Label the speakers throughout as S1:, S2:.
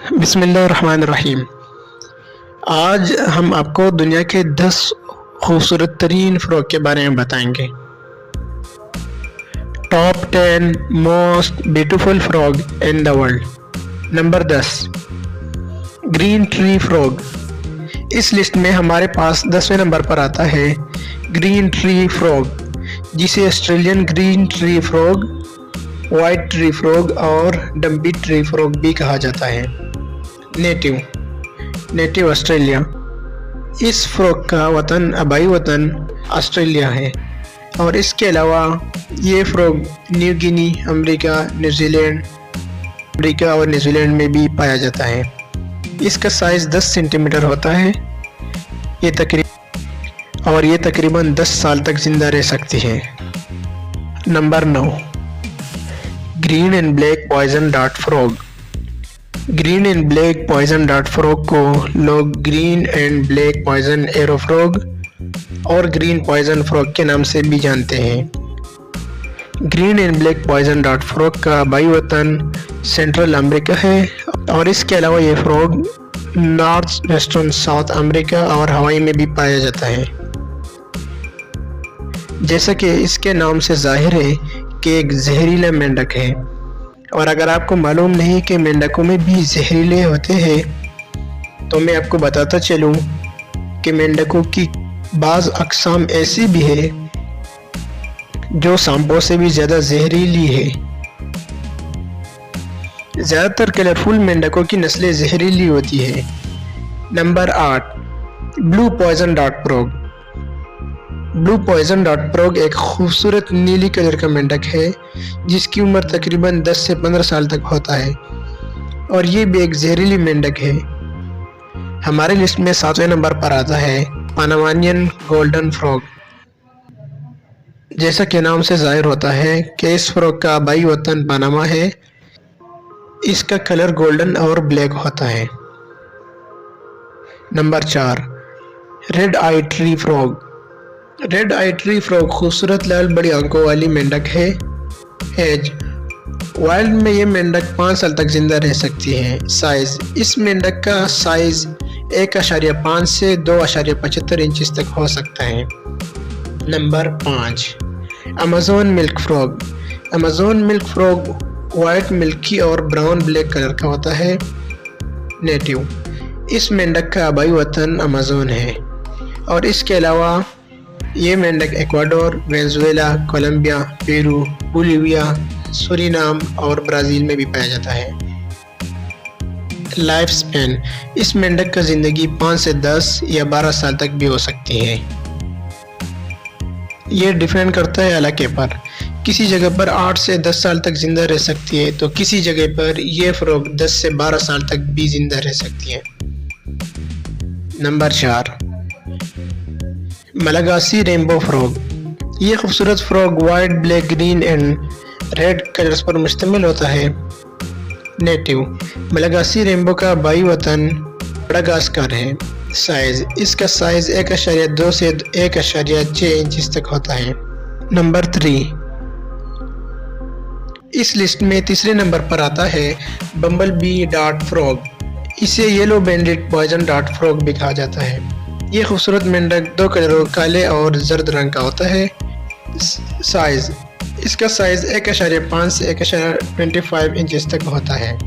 S1: बिस्मिल्लाहिर्रहमानिर्रहीम। आज हम आपको दुनिया के 10 खूबसूरत तरीन फ्रॉक के बारे में बताएंगे। Top 10 most beautiful frock in the world. Number 10, green tree frock. इस लिस्ट में हमारे पास 10वें नंबर पर आता है ग्रीन ट्री फ्रॉक, जिसे Australian green tree frock, white tree frock और डम्बी ट्री फ्रॉक भी कहा जाता है। Native Australia. इस फ्रॉक का वतन, आबाई वतन ऑस्ट्रेलिया है और इसके अलावा ये फ्रॉक न्यू गिनी, अमेरिका और न्यूजीलैंड में भी पाया जाता है। इसका साइज़ 10 सेंटीमीटर होता है। ये तकरीबन 10 साल तक जिंदा रह सकती है। Number 9, green and black poison dart frog. Green and black poison dart frog को लोग green and black poison arrow frog और ग्रीन पॉइजन फ्रॉक के नाम से भी जानते हैं। Green and black poison dart frog का आबाई वतन सेंट्रल अमेरिका है और इसके अलावा ये frock north western south America और हवाई में भी पाया जाता है। जैसा कि इसके नाम से जाहिर है कि एक जहरीला मेंढक है, और अगर आपको मालूम नहीं कि मेंढकों में भी जहरीले होते हैं तो मैं आपको बताता चलूं कि मेंढकों की बाज़ अक़साम ऐसी भी है जो सांपों से भी ज़्यादा जहरीली है। ज़्यादातर कलरफुल मेंढकों की नस्लें जहरीली होती है। Number 8, blue poison dart frog. Blue poison dart frog एक खूबसूरत नीली कलर का मेंढक है जिसकी उम्र तकरीबन 10 से 15 साल तक होता है और ये भी एक जहरीली मेंढक है। हमारे लिस्ट में 7वें नंबर पर आता है पनामानियन गोल्डन फ्रॉक। जैसा कि नाम से जाहिर होता है कि इस फ्रॉक का आबाई वतन पनामा है। इसका कलर गोल्डन और ब्लैक होता है। नंबर 4, रेड आई ट्री फ्रॉक। रेड आई ट्री फ्रॉक खूबसूरत लाल बड़ी आंखों वाली मेंढक है। एज, वाइल्ड में ये मेंढक 5 साल तक जिंदा रह सकती है। साइज, इस मेंढक का साइज 1.5 से 2.75 इंच तक हो सकता है। Number 5, Amazon milk frock. Amazon milk frock white, milky और ब्राउन ब्लैक कलर का होता है। नेटिव, इस मेंढक का आबाई वतन अमेज़न है और इसके अलावा ये मेंढक Ecuador, Venezuela, Colombia, Peru, Bolivia, Suriname और ब्राज़ील में भी पाया जाता है। लाइफ स्पैन, इस मेंढक का ज़िंदगी 5 से 10 या 12 साल तक भी हो सकती है। ये डिपेंड करता है इलाके पर। किसी जगह पर 8 से 10 साल तक जिंदा रह सकती है तो किसी जगह पर यह फ्रॉक 10 से 12 साल तक भी जिंदा रह सकती है। Number 4, Malagasy rainbow frock. ये खूबसूरत frock white, black, green and red colours पर मुश्तमिल होता है। नेटिव, मलागासी रेनबो का आबाई वतन मडागास्कर है। साइज, इसका साइज 1.2 से 1.6 इंच तक होता है। नंबर 3, इस लिस्ट में तीसरे नंबर पर आता है बम्बल बी डार्ट फ्रॉक। इसे येलो बैंडेड पॉइजन डार्ट फ्रॉक भी कहा जाता है। ये खूबसूरत मेंढक 2 कलरों, काले और जर्द रंग का होता है। साइज, इसका साइज 1.5 से 1.25 इंच तक होता है।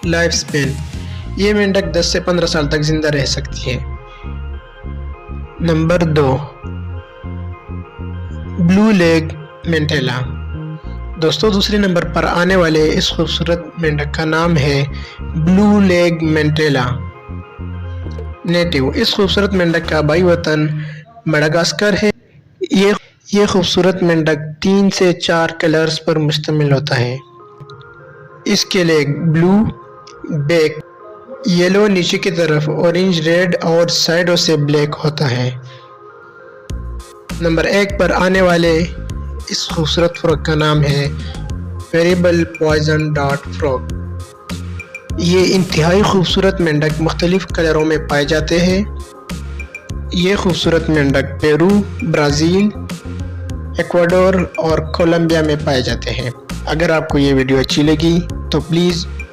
S1: लाइफ स्पैन, ये मेंढक 10 से 15 साल तक जिंदा रह सकती है। Number 2, blue leg mantella. दोस्तों, दूसरे नंबर पर आने वाले इस खूबसूरत मेंढक का नाम है ब्लू लेग मेंटेला। नेटिव, इस खूबसूरत मेंढक का आबाई वतन मडागास्कर है। ये खूबसूरत मेंढक 3 से 4 कलर्स पर मुश्तमिल होता है। इसके लेग ब्लू, बैक येलो, नीचे की तरफ ऑरेंज, रेड और साइडों से ब्लैक होता है। नंबर 1 पर आने वाले इस खूबसूरत फ्रॉक का नाम है वेरिएबल पॉइजन डार्ट फ्रॉक। ये इंतहाई खूबसूरत मेंढक मुख्तलिफ कलरों में पाए जाते हैं। ये खूबसूरत मेंढक पेरू, ब्राज़ील, इक्वाडोर और कोलंबिया में पाए जाते हैं। अगर आपको ये वीडियो अच्छी लगी तो प्लीज़